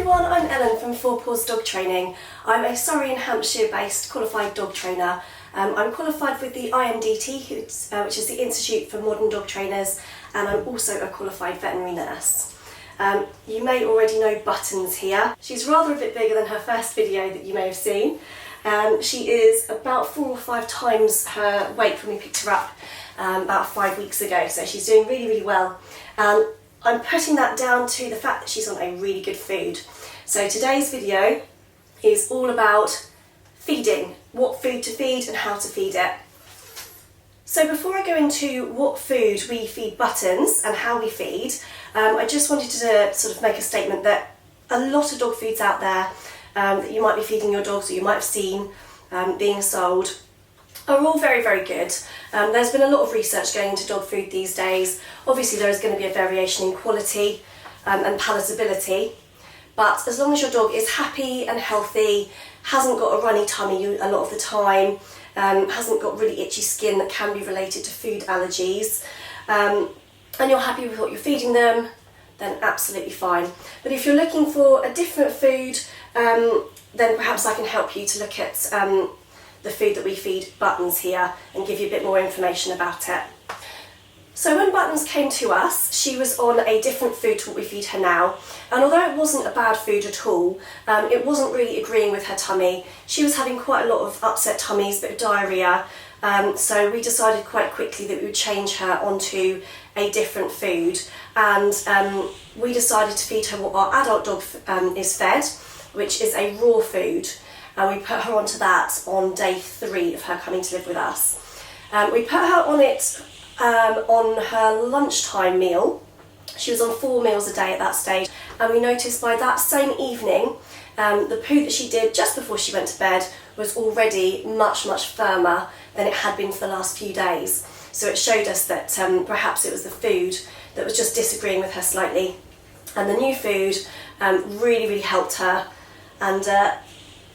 everyone, I'm Ellen from Paws Dog Training. I'm a Surrey and Hampshire based qualified dog trainer. I'm qualified with the IMDT, which is the Institute for Modern Dog Trainers, and I'm also a qualified veterinary nurse. You may already know Buttons here. She's rather a bit bigger than her first video that you may have seen. She is about 4 or 5 times her weight when we picked her up about 5 weeks ago, so she's doing really well. I'm putting that down to the fact that she's on a really good food. So today's video is all about feeding, what food to feed and how to feed it. So before I go into what food we feed Buttons and how we feed, I just wanted to sort of make a statement that a lot of dog foods out there that you might be feeding your dogs or you might have seen being sold are all very good. There's been a lot of research going into dog food these days. Obviously there is going to be a variation in quality and palatability, but as long as your dog is happy and healthy, hasn't got a runny tummy a lot of the time, hasn't got really itchy skin that can be related to food allergies, and you're happy with what you're feeding them, then absolutely fine. But if you're looking for a different food, then perhaps I can help you to look at the food that we feed Buttons here and give you a bit more information about it. So when Buttons came to us, she was on a different food to what we feed her now, and although it wasn't a bad food at all, it wasn't really agreeing with her tummy. She was having quite a lot of upset tummies, a bit of diarrhoea, so we decided quite quickly that we would change her onto a different food, and we decided to feed her what our adult dog is fed, which is a raw food. And we put her onto that on day 3 of her coming to live with us. We put her on it on her lunchtime meal. She was on 4 meals a day at that stage, and we noticed by that same evening the poo that she did just before she went to bed was already much firmer than it had been for the last few days. So it showed us that perhaps it was the food that was just disagreeing with her slightly, and the new food really helped her. And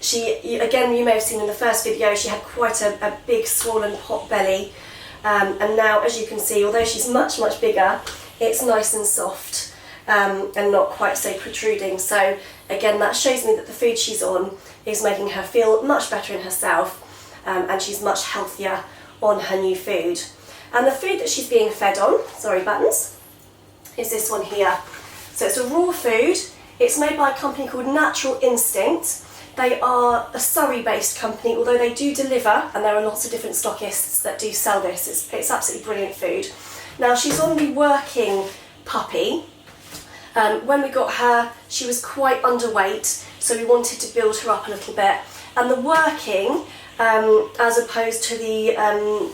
she, again, you may have seen in the first video, she had quite a big swollen pot belly, and now, as you can see, although she's much bigger, it's nice and soft and not quite so protruding. So again, that shows me that the food she's on is making her feel much better in herself, and she's much healthier on her new food. And the food that she's being fed on, sorry Buttons, is this one here. So it's a raw food. It's made by a company called Natural Instinct. They are a Surrey-based company, although they do deliver, and there are lots of different stockists that do sell this. It's absolutely brilliant food. Now, she's on the working puppy. When we got her, she was quite underweight, so we wanted to build her up a little bit. And the working, as opposed to the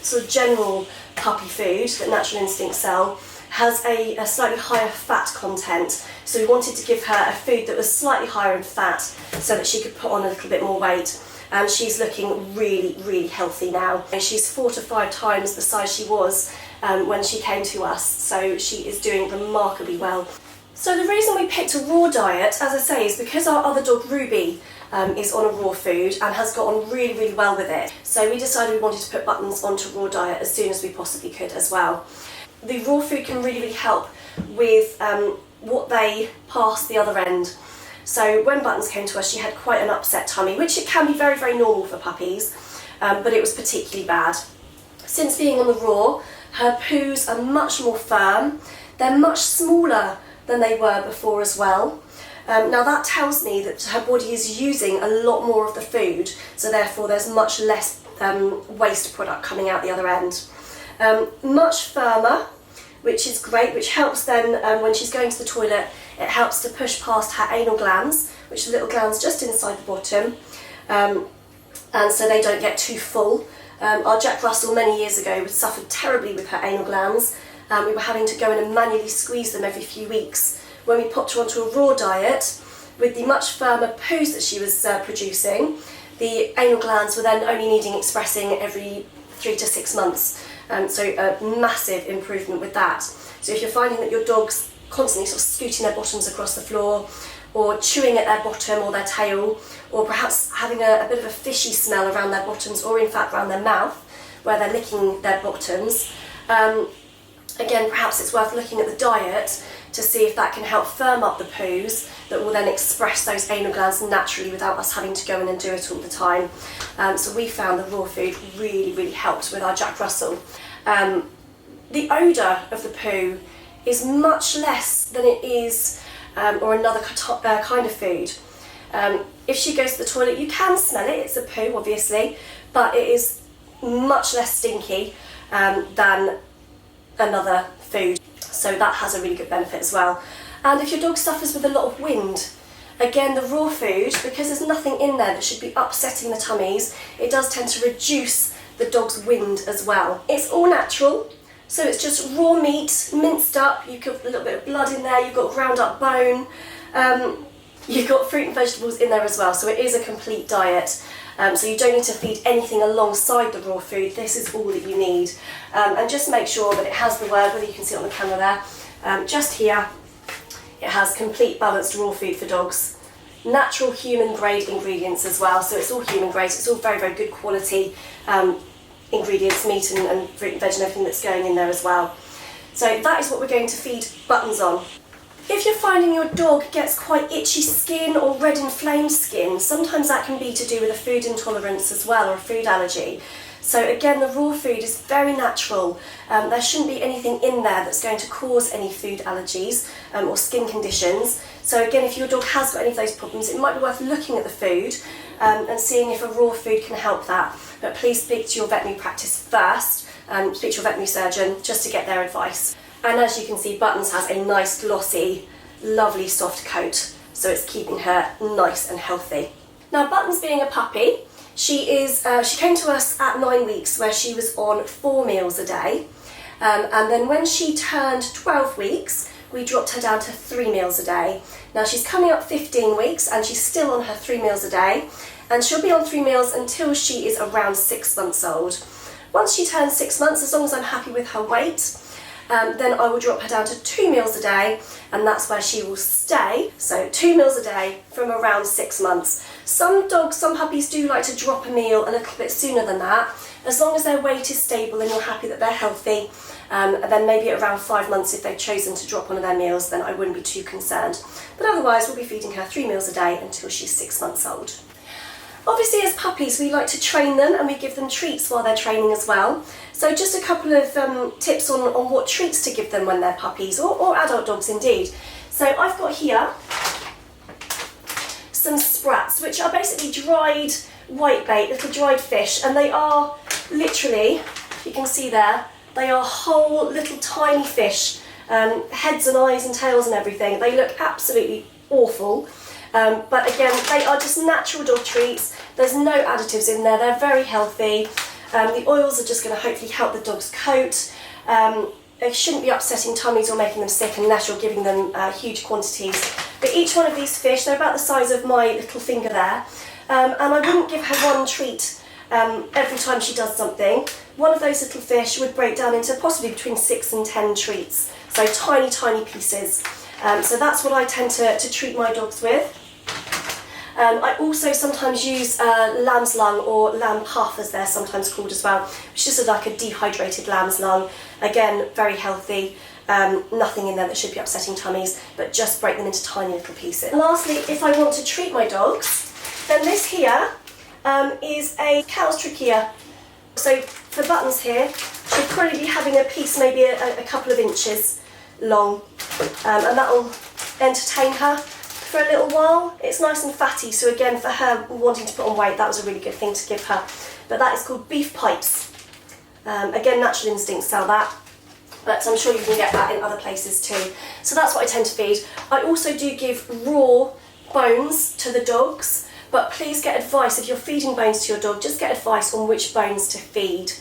sort of general puppy food that Natural Instinct sell, has a slightly higher fat content, so we wanted to give her a food that was slightly higher in fat so that she could put on a little bit more weight, and she's looking really healthy now. And she's 4 to 5 times the size she was when she came to us, so she is doing remarkably well. So the reason we picked a raw diet, as I say, is because our other dog Ruby is on a raw food and has got on really well with it, so we decided we wanted to put Buttons onto raw diet as soon as we possibly could as well. The raw food can really help with what they pass the other end. So when Buttons came to us, she had quite an upset tummy, which it can be very normal for puppies, but it was particularly bad. Since being on the raw, her poos are much more firm. They're much smaller than they were before as well. Now that tells me that her body is using a lot more of the food, so therefore there's much less waste product coming out the other end. Much firmer, which is great, which helps then when she's going to the toilet, it helps to push past her anal glands, which are little glands just inside the bottom, and so they don't get too full. Our Jack Russell many years ago suffered terribly with her anal glands, and we were having to go in and manually squeeze them every few weeks. When we popped her onto a raw diet, with the much firmer poos that she was producing, the anal glands were then only needing expressing every 3 to 6 months. So a massive improvement with that. So if you're finding that your dog's constantly sort of scooting their bottoms across the floor, or chewing at their bottom or their tail, or perhaps having a bit of a fishy smell around their bottoms, or in fact around their mouth, where they're licking their bottoms, Again, perhaps it's worth looking at the diet to see if that can help firm up the poos that will then express those anal glands naturally without us having to go in and do it all the time. So we found the raw food really helped with our Jack Russell. The odour of the poo is much less than it is or another kind of food. If she goes to the toilet, you can smell it, it's a poo obviously, but it is much less stinky than another food, so that has a really good benefit as well. And if your dog suffers with a lot of wind, again, the raw food, because there's nothing in there that should be upsetting the tummies, it does tend to reduce the dog's wind as well. It's all natural, so it's just raw meat, minced up, you've got a little bit of blood in there, you've got ground up bone, you've got fruit and vegetables in there as well, so it is a complete diet. So you don't need to feed anything alongside the raw food, this is all that you need. And just make sure that it has the word, whether you can see it on the camera there, just here, it has complete balanced raw food for dogs. Natural human grade ingredients as well, so it's all human grade, so it's all very good quality ingredients, meat and fruit and veg and everything that's going in there as well. So that is what we're going to feed Buttons on. If you're finding your dog gets quite itchy skin or red inflamed skin, sometimes that can be to do with a food intolerance as well, or a food allergy. So again, the raw food is very natural. There shouldn't be anything in there that's going to cause any food allergies or skin conditions. So again, if your dog has got any of those problems, it might be worth looking at the food and seeing if a raw food can help that. But please speak to your veterinary practice first, speak to your veterinary surgeon just to get their advice. And as you can see, Buttons has a nice glossy, lovely soft coat, so it's keeping her nice and healthy. Now, Buttons being a puppy, she came to us at 9 weeks where she was on 4 meals a day, and then when she turned 12 weeks, we dropped her down to 3 meals a day. Now she's coming up 15 weeks and she's still on her 3 meals a day, and she'll be on 3 meals until she is around 6 months old. Once she turns 6 months, as long as I'm happy with her weight, then I will drop her down to 2 meals a day, and that's where she will stay. So 2 meals a day from around 6 months. Some dogs, some puppies do like to drop a meal a little bit sooner than that. As long as their weight is stable and you're happy that they're healthy, then maybe at around 5 months if they've chosen to drop one of their meals, then I wouldn't be too concerned. But otherwise we'll be feeding her 3 meals a day until she's 6 months old. Obviously, as puppies, we like to train them and we give them treats while they're training as well. So just a couple of tips on what treats to give them when they're puppies, or adult dogs indeed. So I've got here some sprats, which are basically dried whitebait, little dried fish, and they are literally, you can see there, they are whole little tiny fish, heads and eyes and tails and everything. They look absolutely awful. But again, they are just natural dog treats. There's no additives in there, they're very healthy. The oils are just going to hopefully help the dog's coat. They shouldn't be upsetting tummies or making them sick unless you're giving them huge quantities. But each one of these fish, they're about the size of my little finger there. And I wouldn't give her one treat every time she does something. One of those little fish would break down into possibly between 6 and 10 treats. So tiny pieces. So that's what I tend to treat my dogs with. I also sometimes use lamb's lung, or lamb puff as they're sometimes called as well, which is just like a dehydrated lamb's lung. Again, very healthy, nothing in there that should be upsetting tummies, but just break them into tiny little pieces. And lastly, if I want to treat my dogs, then this here is a cow's trachea. So for Buttons here, she'll probably be having a piece maybe a couple of inches long, and that will entertain her for a little while. It's nice and fatty, so again, for her wanting to put on weight, that was a really good thing to give her. But that is called beef pipes. Again, Natural Instincts sell that, but I'm sure you can get that in other places too. So that's what I tend to feed. I also do give raw bones to the dogs, but please get advice. If you're feeding bones to your dog, just get advice on which bones to feed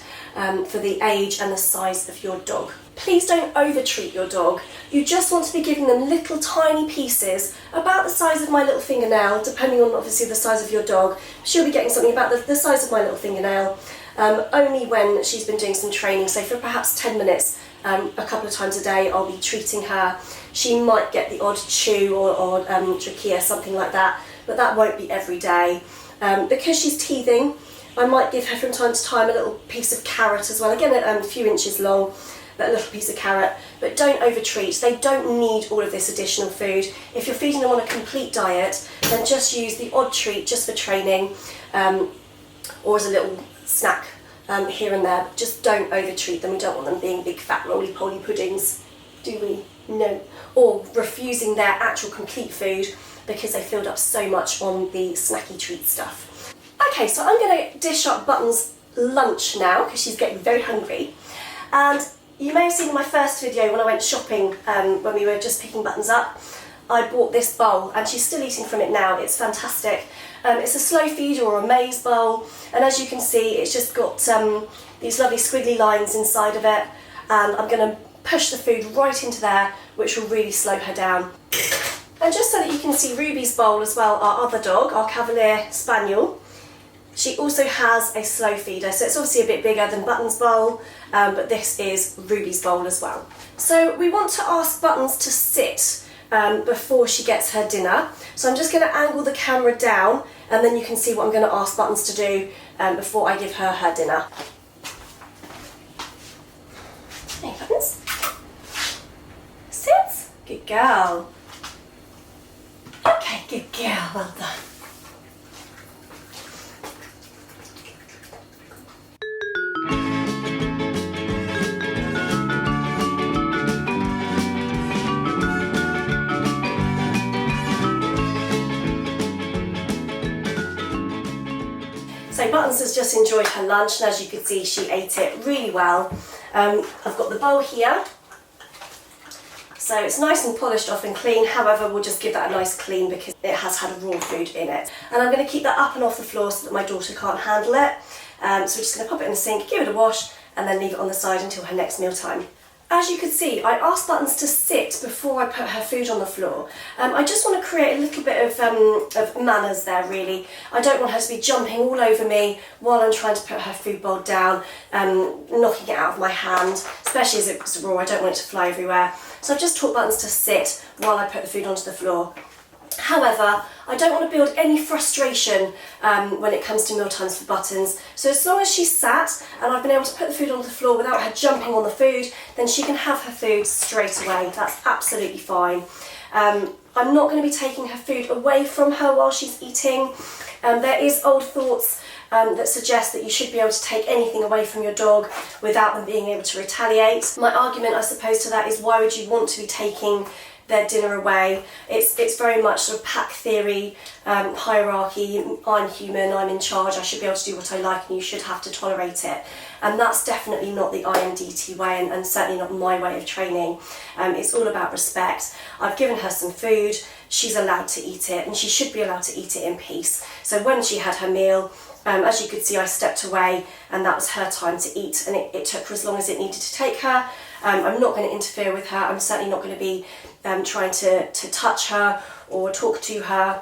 for the age and the size of your dog. Please don't over-treat your dog. You just want to be giving them little tiny pieces, about the size of my little fingernail, depending on obviously the size of your dog. She'll be getting something about the size of my little fingernail, only when she's been doing some training. So for perhaps 10 minutes, a couple of times a day, I'll be treating her. She might get the odd chew or trachea, something like that, but that won't be every day. Because she's teething, I might give her from time to time a little piece of carrot as well, again a few inches long. that little piece of carrot, but don't overtreat. They don't need all of this additional food. If you're feeding them on a complete diet, then just use the odd treat just for training, or as a little snack here and there. But just don't overtreat them. We don't want them being big fat roly-poly puddings, do we? No. Or refusing their actual complete food because they filled up so much on the snacky treat stuff. Okay, so I'm going to dish up Button's lunch now because she's getting very hungry. And you may have seen in my first video when I went shopping, when we were just picking Buttons up, I bought this bowl and she's still eating from it now. It's fantastic. It's a slow feeder or a maize bowl, and as you can see it's just got these lovely squiggly lines inside of it, and I'm going to push the food right into there, which will really slow her down. And just so that you can see Ruby's bowl as well, our other dog, our Cavalier Spaniel, she also has a slow feeder, so it's obviously a bit bigger than Button's bowl, but this is Ruby's bowl as well. So we want to ask Buttons to sit before she gets her dinner. So I'm just going to angle the camera down, and then you can see what I'm going to ask Buttons to do before I give her her dinner. Hey Buttons. Sit. Good girl. Okay, good girl, well done. So Buttons has just enjoyed her lunch, and as you can see she ate it really well. I've got the bowl here, so it's nice and polished off and clean. However, we'll just give that a nice clean because it has had raw food in it. And I'm going to keep that up and off the floor so that my daughter can't handle it. So we're just going to pop it in the sink, give it a wash, and then leave it on the side until her next meal time. As you can see, I asked Buttons to sit before I put her food on the floor. I just want to create a little bit of manners there, really. I don't want her to be jumping all over me while I'm trying to put her food bowl down, knocking it out of my hand, especially as it's raw. I don't want it to fly everywhere. So I've just taught Buttons to sit while I put the food onto the floor. However, I don't want to build any frustration when it comes to meal times for Buttons. So as long as she's sat and I've been able to put the food on the floor without her jumping on the food, then she can have her food straight away. That's absolutely fine. I'm not going to be taking her food away from her while she's eating. There is old thoughts that suggest that you should be able to take anything away from your dog without them being able to retaliate. My argument, I suppose, to that is, why would you want to be taking their dinner away? It's very much sort of pack theory, hierarchy. I'm human, I'm in charge, I should be able to do what I like and you should have to tolerate it. And that's definitely not the IMDT way, and certainly not my way of training. It's all about respect. I've given her some food, she's allowed to eat it, and she should be allowed to eat it in peace. So when she had her meal, as you could see, I stepped away and that was her time to eat, and it took her as long as it needed to take her. I'm not going to interfere with her. I'm certainly not going to be trying to touch her or talk to her.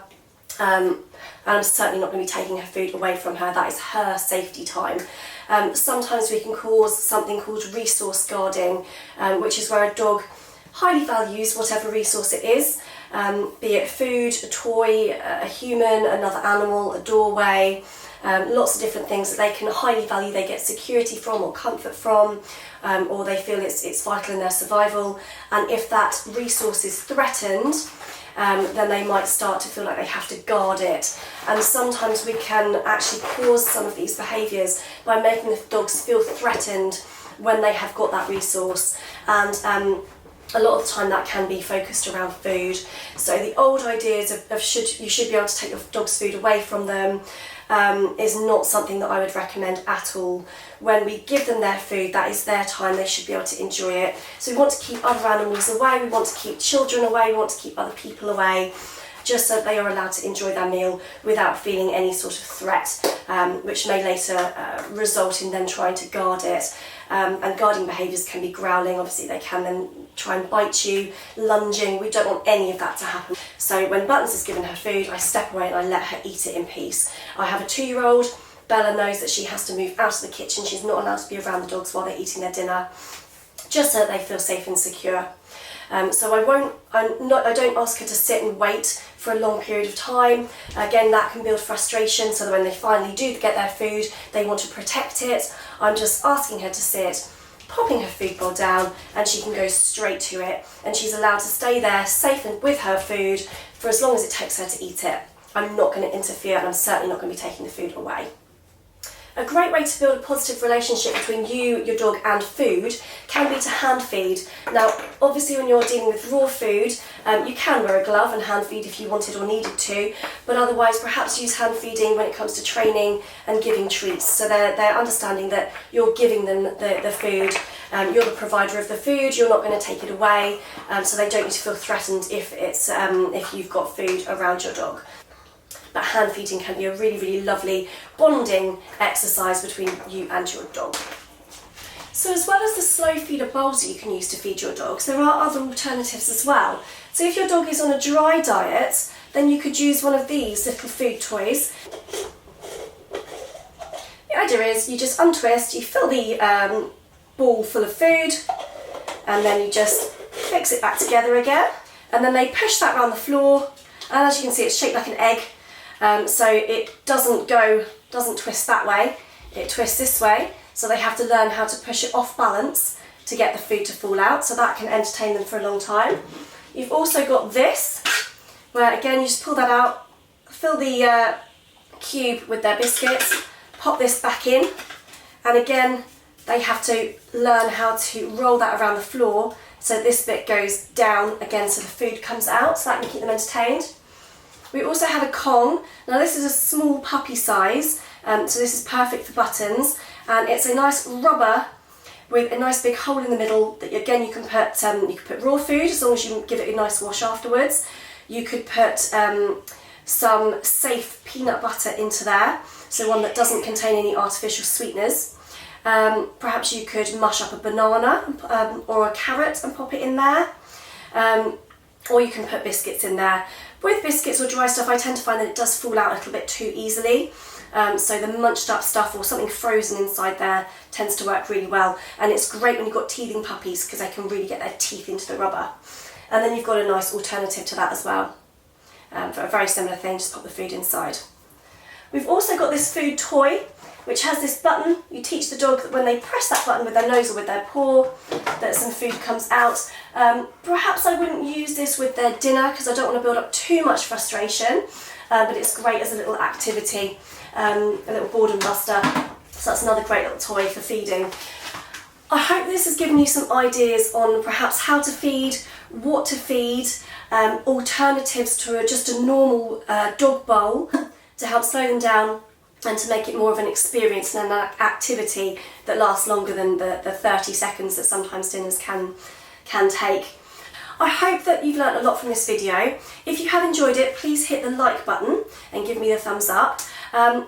And I'm certainly not going to be taking her food away from her. That is her safety time. Sometimes we can cause something called resource guarding, which is where a dog highly values whatever resource it is, be it food, a toy, a human, another animal, a doorway, lots of different things that they can highly value. They get security from or comfort from, or they feel it's vital in their survival. And if that resource is threatened, then they might start to feel like they have to guard it. And sometimes we can actually cause some of these behaviours by making the dogs feel threatened when they have got that resource. And a lot of the time that can be focused around food. So the old ideas of you should be able to take your dog's food away from them is not something that I would recommend at all. When we give them their food, that is their time, they should be able to enjoy it. So we want to keep other animals away, we want to keep children away, we want to keep other people away, just so they are allowed to enjoy their meal without feeling any sort of threat, which may later result in them trying to guard it. And guarding behaviours can be growling. Obviously they can then try and bite you, lunging. We don't want any of that to happen. So when Buttons is given her food, I step away and I let her eat it in peace. I have a 2-year-old. Bella knows that she has to move out of the kitchen. She's not allowed to be around the dogs while they're eating their dinner, just so that they feel safe and secure. So I don't ask her to sit and wait for a long period of time. Again, that can build frustration, so that when they finally do get their food, they want to protect it. I'm just asking her to sit, popping her food bowl down, and she can go straight to it, and she's allowed to stay there safe and with her food for as long as it takes her to eat it. I'm not going to interfere, and I'm certainly not going to be taking the food away. A great way to build a positive relationship between you, your dog and food can be to hand feed. Now obviously when you're dealing with raw food, you can wear a glove and hand feed if you wanted or needed to, but otherwise perhaps use hand feeding when it comes to training and giving treats. So they're understanding that you're giving them the food, you're the provider of the food, you're not going to take it away, so they don't need to feel threatened if you've got food around your dog. But hand feeding can be a really, really lovely bonding exercise between you and your dog. So as well as the slow feeder bowls that you can use to feed your dogs, there are other alternatives as well. So if your dog is on a dry diet, then you could use one of these little food toys. The idea is you just untwist, you fill the ball full of food, and then you just fix it back together again, and then they push that around the floor, and as you can see it's shaped like an egg. So it doesn't twist that way, it twists this way, so they have to learn how to push it off balance to get the food to fall out, so that can entertain them for a long time. You've also got this, where again you just pull that out, fill the cube with their biscuits, pop this back in, and again they have to learn how to roll that around the floor so this bit goes down again so the food comes out, so that can keep them entertained. We also have a Kong. Now this is a small puppy size, so this is perfect for buttons, and it's a nice rubber with a nice big hole in the middle that again you can put raw food as long as you give it a nice wash afterwards. You could put some safe peanut butter into there, so one that doesn't contain any artificial sweeteners. Perhaps you could mush up a banana or a carrot and pop it in there, or you can put biscuits in there. With biscuits or dry stuff, I tend to find that it does fall out a little bit too easily. So the munched up stuff or something frozen inside there tends to work really well. And it's great when you've got teething puppies because they can really get their teeth into the rubber. And then you've got a nice alternative to that as well. For a very similar thing, just pop the food inside. We've also got this food toy, which has this button. You teach the dog that when they press that button with their nose or with their paw, that some food comes out. Perhaps I wouldn't use this with their dinner because I don't want to build up too much frustration, but it's great as a little activity, a little boredom buster. So that's another great little toy for feeding. I hope this has given you some ideas on perhaps how to feed, what to feed, alternatives to just a normal dog bowl to help slow them down and to make it more of an experience and an activity that lasts longer than the 30 seconds that sometimes dinners can take. I hope that you've learnt a lot from this video. If you have enjoyed it, please hit the like button and give me the thumbs up.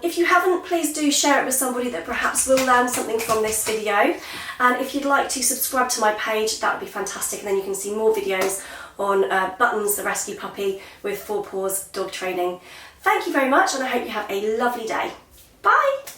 If you haven't, please do share it with somebody that perhaps will learn something from this video. And if you'd like to subscribe to my page, that would be fantastic, and then you can see more videos on Buttons, the rescue puppy with 4 Paws dog training. Thank you very much, and I hope you have a lovely day. Bye!